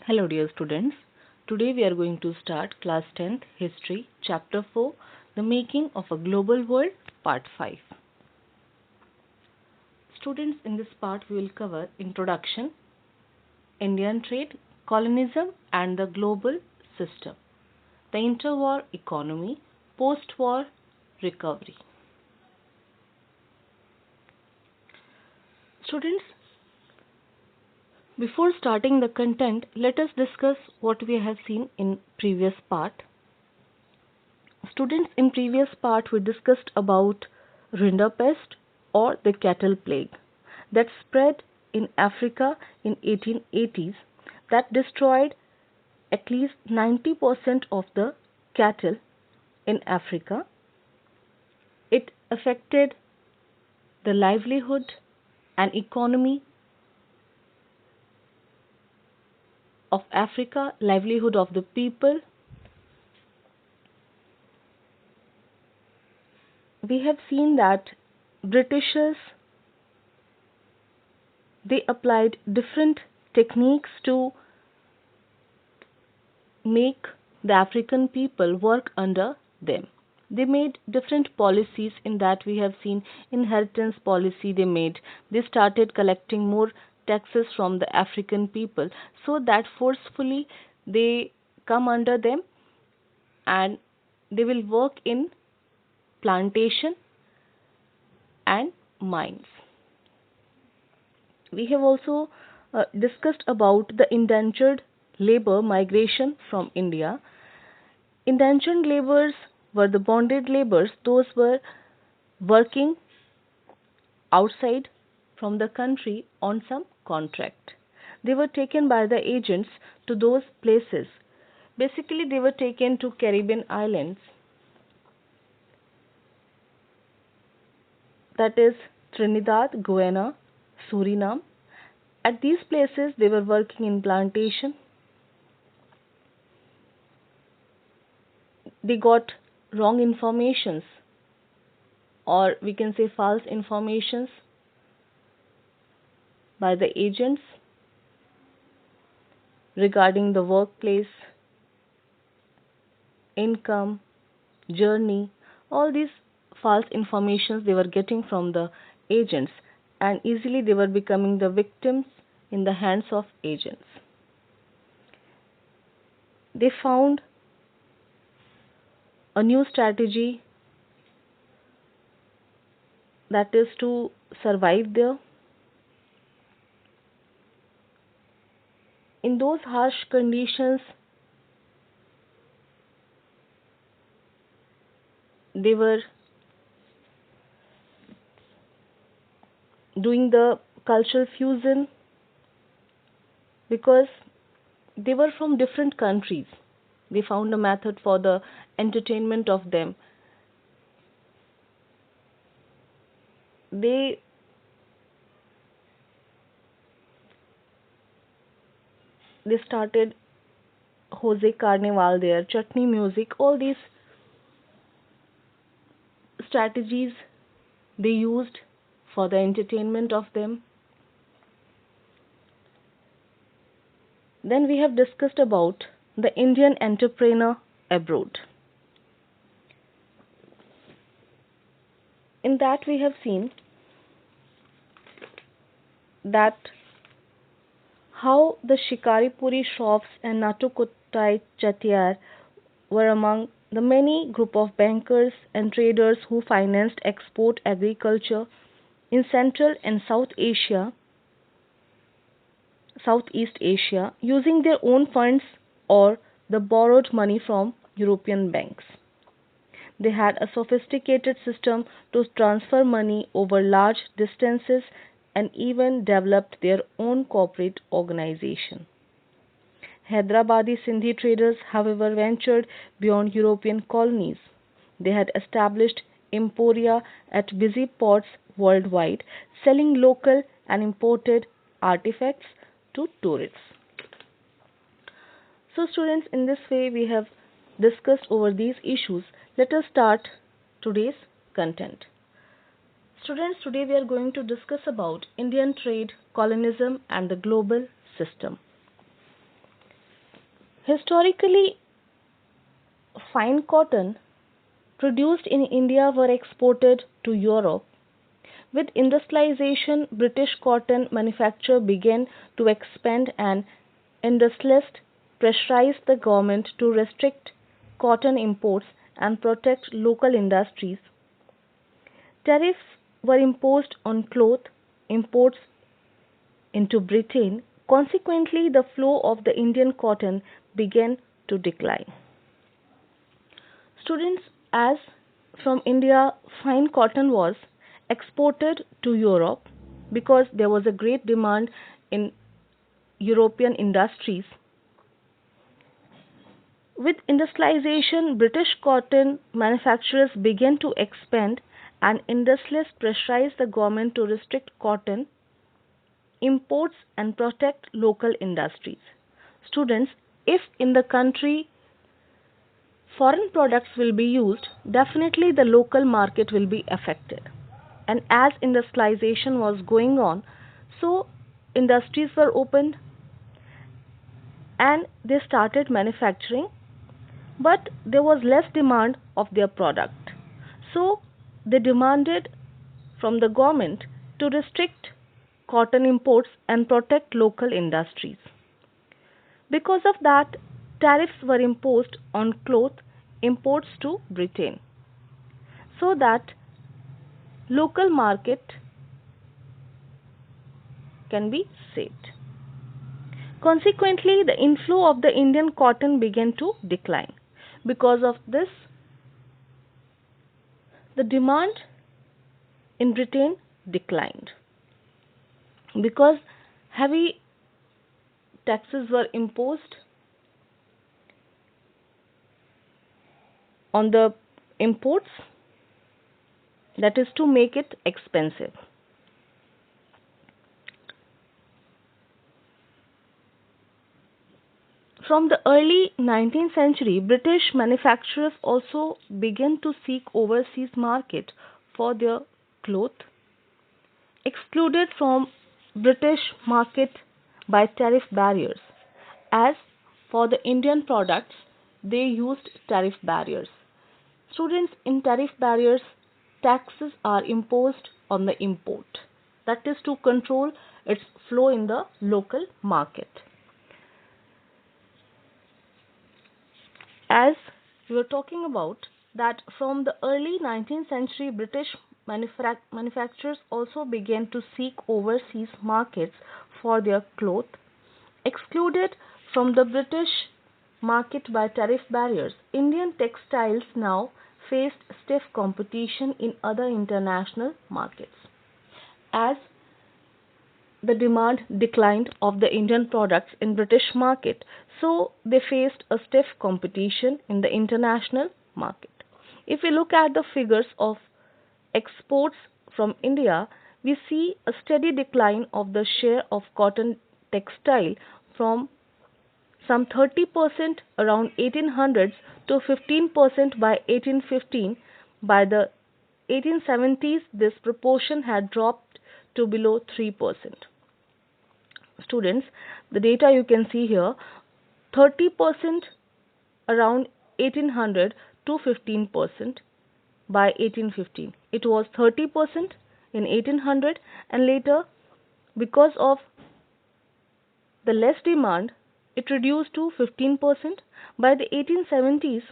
Hello dear students. Today we are going to start class 10th History Chapter 4 The Making of a Global World Part 5. Students, in this part we will cover Introduction, Indian Trade, Colonialism and the Global System, the Interwar Economy, Post-War Recovery. Students, before starting the content, let us discuss what we have seen in previous part. Students, in previous part we discussed about rinderpest or the cattle plague that spread in Africa in 1880s that destroyed at least 90% of the cattle in Africa. It affected the livelihood and economy of Africa, livelihood of the people. We have seen that Britishers, they applied different techniques to make the African people work under them. They made different policies. In that we have seen inheritance policy they made. They started collecting more taxes from the African people so that forcefully they come under them and they will work in plantation and mines. We have also discussed about the indentured labor migration from India. Indentured laborers were the bonded laborers, those were working outside from the country on some contract. They were taken by the agents to those places. Basically, they were taken to Caribbean islands, that is Trinidad, Guyana, Suriname. At these places, they were working in plantation. They got wrong informations, or we can say false informations, by the agents regarding the workplace, income, journey. All these false informations they were getting from the agents, and easily they were becoming the victims in the hands of agents. They found a new strategy, that is to survive there. In those harsh conditions, they were doing the cultural fusion because they were from different countries. They found a method for the entertainment of them. They started Jose Carnival there, chutney music, all these strategies they used for the entertainment of them. Then we have discussed about the Indian entrepreneur abroad. In that we have seen that how the Shikaripuri shops and Natukottai Chatiyar were among the many group of bankers and traders who financed export agriculture in Central and Southeast Asia using their own funds or the borrowed money from European banks. They had a sophisticated system to transfer money over large distances and even developed their own corporate organization. Hyderabadi Sindhi traders, however, ventured beyond European colonies. They had established emporia at busy ports worldwide, selling local and imported artifacts to tourists. So, students, in this way we have discussed over these issues. Let us start today's content. Students, today we are going to discuss about Indian trade, colonialism and the global system. Historically, fine cotton produced in India were exported to Europe. With industrialization, British cotton manufacture began to expand and industrialists pressurized the government to restrict cotton imports and protect local industries. Tariffs were imposed on cloth imports into Britain. Consequently, the flow of the Indian cotton began to decline. Students, as from India, fine cotton was exported to Europe because there was a great demand in European industries. With industrialization, British cotton manufacturers began to expand and industrialists pressurized the government to restrict cotton imports and protect local industries. Students, if in the country foreign products will be used, definitely the local market will be affected. And as industrialization was going on, so industries were opened and they started manufacturing, but there was less demand of their product. So they demanded from the government to restrict cotton imports and protect local industries. Because of that, tariffs were imposed on cloth imports to Britain so that local market can be saved. Consequently, the inflow of the Indian cotton began to decline. Because of this, the demand in Britain declined. Because heavy taxes were imposed on the imports, that is to make it expensive. From the early 19th century, British manufacturers also began to seek overseas market for their cloth, excluded from British market by tariff barriers. As for the Indian products, they used tariff barriers. Students, in tariff barriers, taxes are imposed on the import. That is to control its flow in the local market. As we were talking about that from the early 19th century, British manufacturers also began to seek overseas markets for their cloth, excluded from the British market by tariff barriers. Indian textiles now faced stiff competition in other international markets. As the demand declined of the Indian products in British market, so they faced a stiff competition in the international market. If we look at the figures of exports from India, we see a steady decline of the share of cotton textile from some 30% around 1800s to 15% by 1815. By the 1870s, this proportion had dropped to below 3%. Students, the data you can see here, 30% around 1800 to 15% by 1815. It was 30% in 1800 and later, because of the less demand, it reduced to 15%. By the 1870s,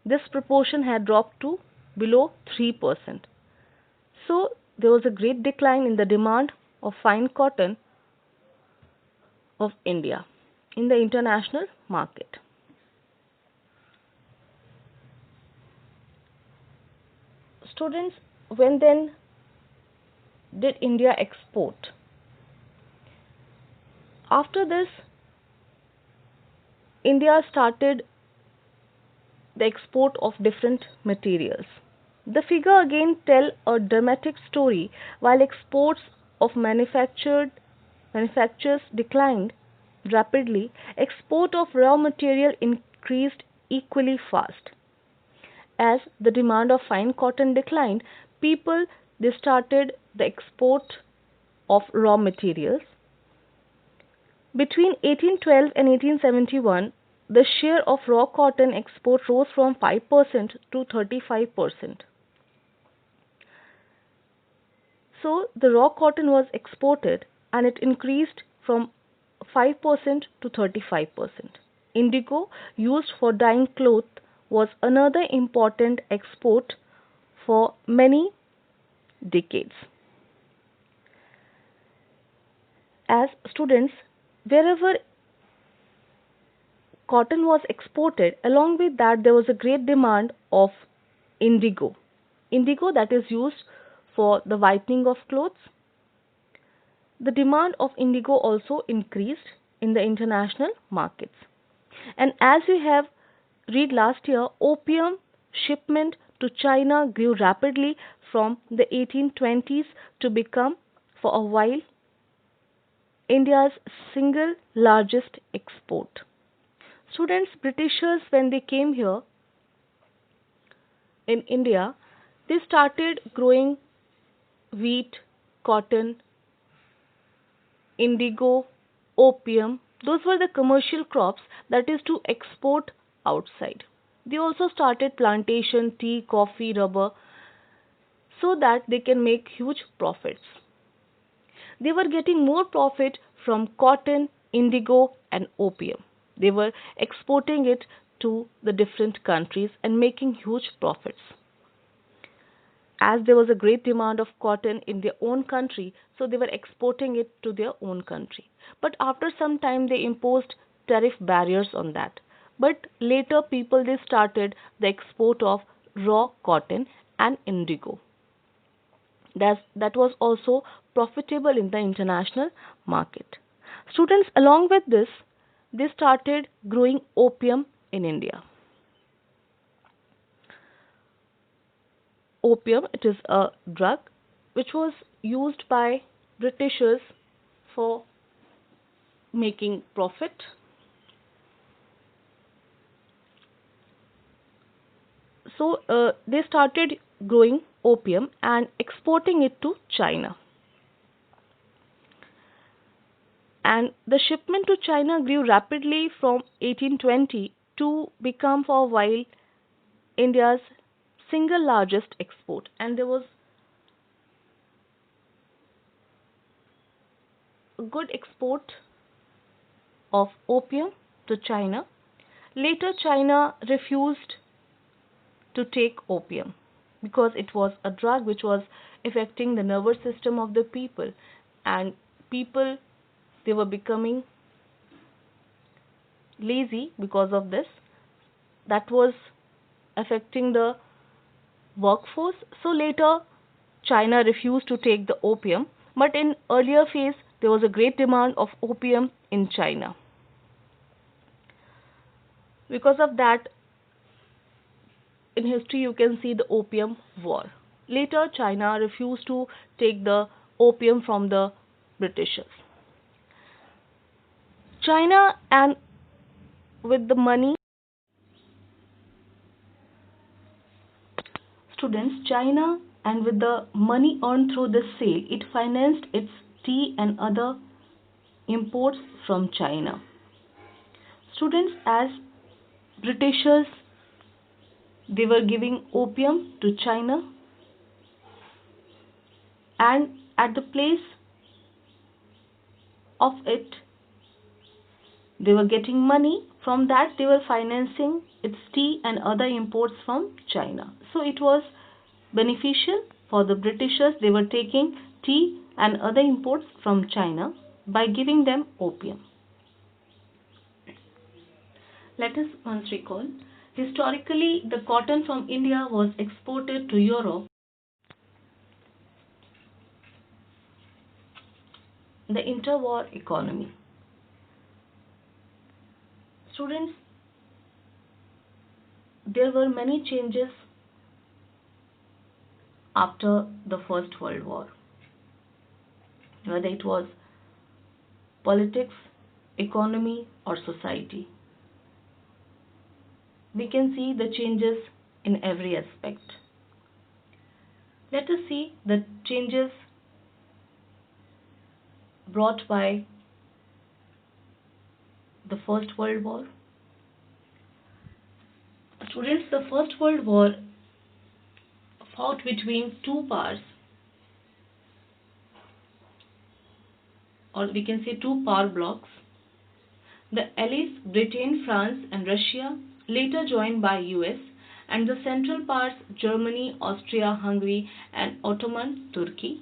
this proportion had dropped to below 3%. So there was a great decline in the demand of fine cotton of India in the international market. Students, when then did India export? After this, India started the export of different materials. The figure again tell a dramatic story. While exports of manufactures declined rapidly, export of raw material increased equally fast. As the demand of fine cotton declined, people they started the export of raw materials. Between 1812 and 1871, the share of raw cotton export rose from 5% to 35%. So the raw cotton was exported and it increased from 5% to 35%. Indigo, used for dyeing cloth, was another important export for many decades. As students, wherever cotton was exported, along with that, there was a great demand of indigo. Indigo that is used for the whitening of clothes. The demand of indigo also increased in the international markets. And as we have read last year, opium shipment to China grew rapidly from the 1820s to become, for a while, India's single largest export. Students, Britishers, when they came here in India, they started growing wheat, cotton, indigo, opium. Those were the commercial crops that is to export outside. They also started plantation, tea, coffee, rubber so that they can make huge profits. They were getting more profit from cotton, indigo, and opium. They were exporting it to the different countries and making huge profits. As there was a great demand of cotton in their own country, so they were exporting it to their own country. But after some time, they imposed tariff barriers on that. But later, people they started the export of raw cotton and indigo. That was also profitable in the international market. Students, along with this, they started growing opium in India. Opium, it is a drug which was used by Britishers for making profit. So they started growing opium and exporting it to China. And the shipment to China grew rapidly from 1820 to become for a while India's single largest export. And there was a good export of opium to China. Later, China refused to take opium because it was a drug which was affecting the nervous system of the people, and people they were becoming lazy because of this. That was affecting the workforce. So later, China refused to take the opium, but in earlier phase there was a great demand of opium in China. Because of that, in history you can see the opium war. Later, China refused to take the opium from the Britishers. China, and with the money, students, China, and with the money earned through the sale, it financed its tea and other imports from China. Students, as Britishers, they were giving opium to China, and at the place of it, they were getting money. From that, they were financing its tea and other imports from China. So it was beneficial for the Britishers. They were taking tea and other imports from China by giving them opium. Let us once recall. Historically, the cotton from India was exported to Europe. The interwar economy. Students, there were many changes after the First World War, whether it was politics, economy, or society. We can see the changes in every aspect. Let us see the changes brought by the First World War. Students, the First World War fought between two powers, or we can say two power blocks. The Allies, Britain, France, and Russia, later joined by US, and the Central Powers, Germany, Austria, Hungary, and Ottoman Turkey.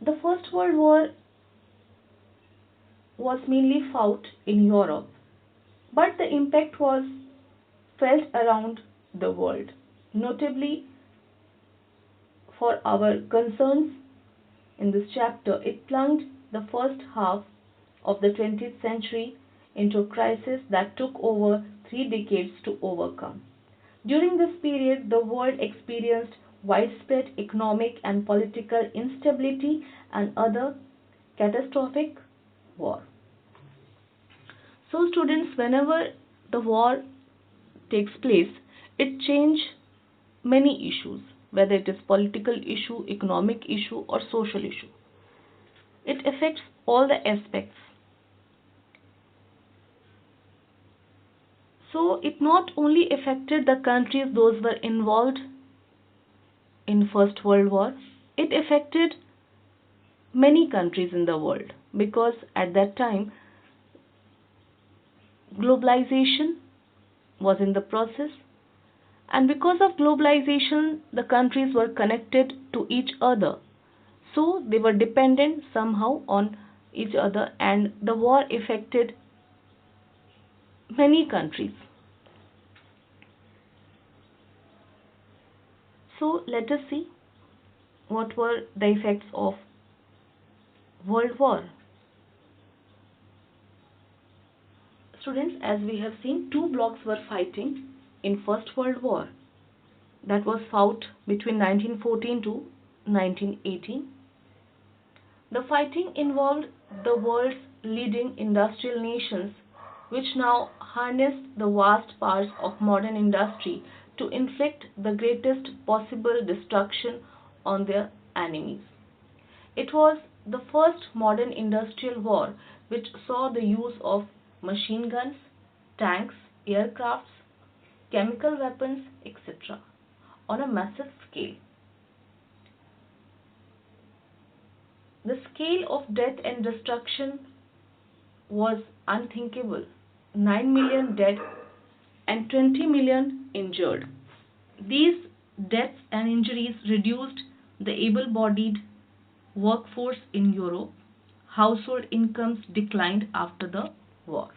The First World War was mainly fought in Europe, but the impact was felt around the world, notably for our concerns in this chapter. It plunged the first half of the 20th century into a crisis that took over 3 decades to overcome. During this period, the world experienced widespread economic and political instability and other catastrophic war. So students, whenever the war takes place, it changes many issues, whether it is political issue, economic issue, or social issue. It affects all the aspects. So it not only affected the countries those were involved in First World War, it affected many countries in the world, because at that time globalization was in the process, and because of globalization the countries were connected to each other, so they were dependent somehow on each other, and the war affected many countries. So let us see what were the effects of World War. Students, as we have seen, two blocks were fighting in First World War, that was fought between 1914 to 1918. The fighting involved the world's leading industrial nations, which now harnessed the vast powers of modern industry to inflict the greatest possible destruction on their enemies. It was the first modern industrial war which saw the use of machine guns, tanks, aircrafts, chemical weapons, etc. on a massive scale. The scale of death and destruction was unthinkable. 9 million dead and 20 million injured. These deaths and injuries reduced the able-bodied workforce in Europe. Household incomes declined after the war.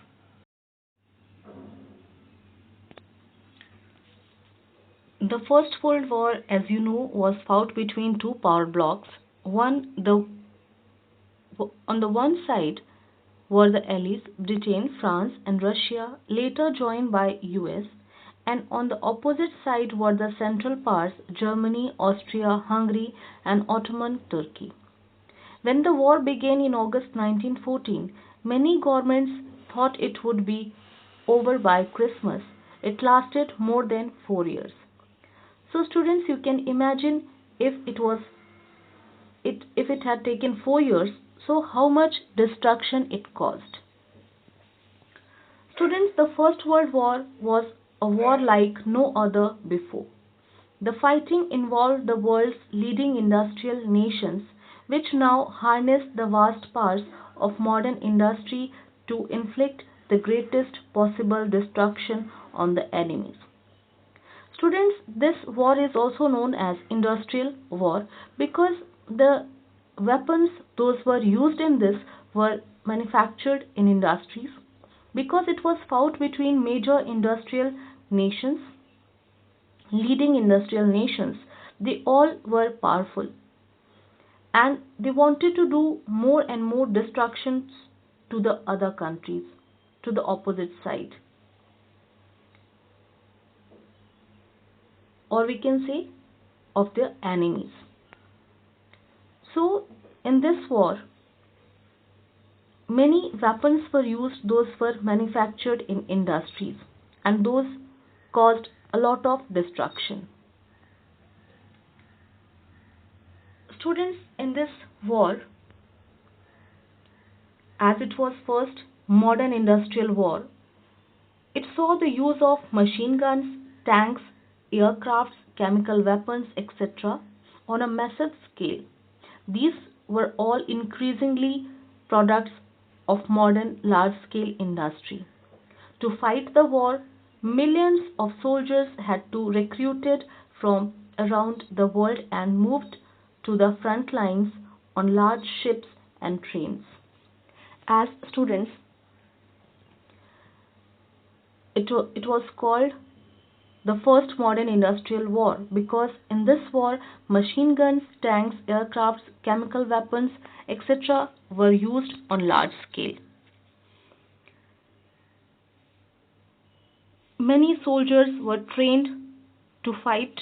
The First World War, as you know, was fought between two power blocks. On the one side were the Allies, Britain, France, and Russia, later joined by US, and on the opposite side were the Central Powers, Germany, Austria, Hungary, and Ottoman Turkey. When the war began in August 1914, many governments thought it would be over by Christmas. It lasted more than 4 years. So students, you can imagine if it had taken 4 years, so how much destruction it caused. Students, the First World War was a war like no other before. The fighting involved the world's leading industrial nations, which now harnessed the vast powers of modern industry to inflict the greatest possible destruction on the enemies. Students, this war is also known as industrial war because the weapons those were used in this were manufactured in industries, because it was fought between major industrial nations, leading industrial nations. They all were powerful and they wanted to do more and more destructions to the other countries, to the opposite side, or we can say of their enemies. So in this war many weapons were used, those were manufactured in industries, and those caused a lot of destruction. Students, in this war, as it was first modern industrial war, it saw the use of machine guns, tanks, aircrafts, chemical weapons, etc. on a massive scale. These were all increasingly products of modern large scale industry. To fight the war, millions of soldiers had to recruited from around the world and moved to the front lines on large ships and trains. As students, it was called the first modern industrial war because in this war machine guns, tanks, aircrafts, chemical weapons, etc. were used on large scale. Many soldiers were trained to fight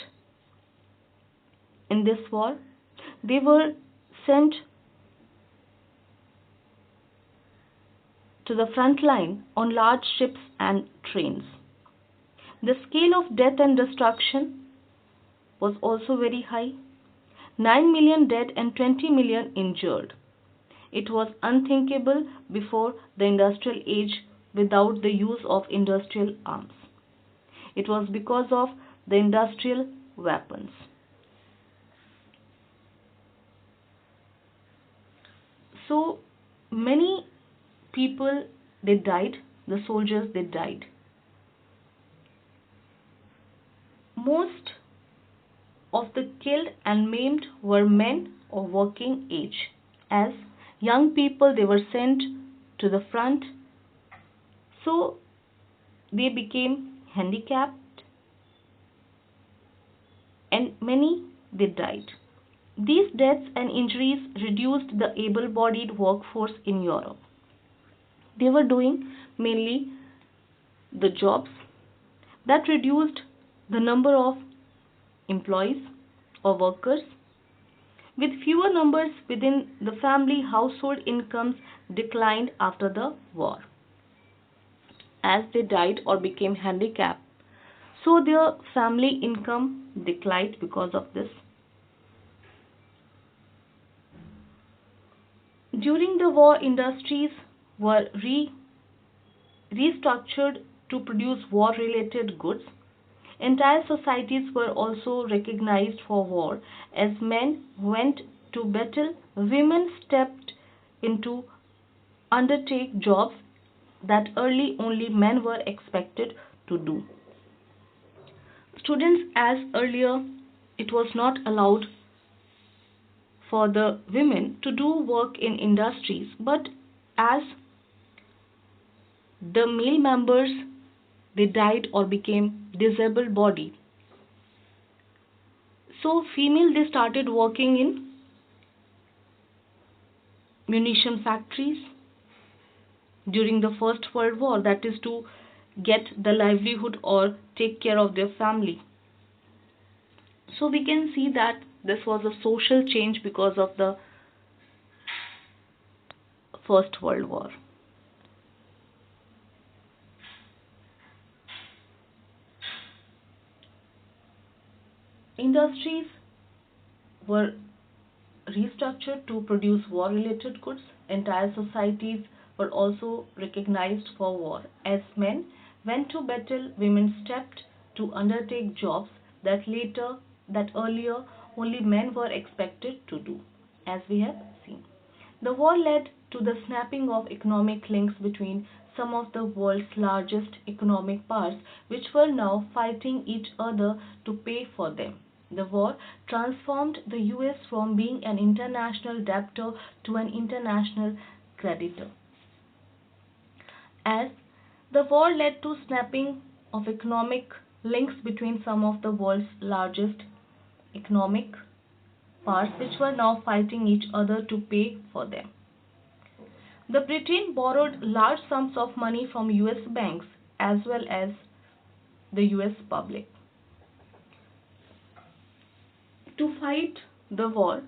in this war. They were sent to the front line on large ships and trains. The scale of death and destruction was also very high. 9 million dead and 20 million injured. It was unthinkable before the industrial age without the use of industrial arms. It was because of the industrial weapons. So many people they died, the soldiers they died. Most of the killed and maimed were men of working age. As young people they were sent to the front, so they became handicapped and many they died. These deaths and injuries reduced the able-bodied workforce in Europe. They were doing mainly the jobs that reduced the number of employees or workers. With fewer numbers within the family, household incomes declined after the war. As they died or became handicapped, so their family income declined because of this. During the war, industries were restructured to produce war-related goods. Entire societies were also recognized for war. As men went to battle, women stepped in to undertake jobs that early only men were expected to do. Students, as earlier it was not allowed for the women to do work in industries, but as the male members they died or became disabled body, so female they started working in munition factories during the First World War, that is to get the livelihood or take care of their family. So we can see that this was a social change because of the First World War. Industries were restructured to produce war-related goods. Entire societies were also recognized for war. As men went to battle, women stepped to undertake jobs that earlier only men were expected to do, as we have seen. The war led to the snapping of economic links between some of the world's largest economic powers, which were now fighting each other to pay for them. The war transformed the US from being an international debtor to an international creditor. As the war led to snapping of economic links between some of the world's largest economic powers, which were now fighting each other to pay for them. The Britain borrowed large sums of money from US banks as well as the US public. To fight the war,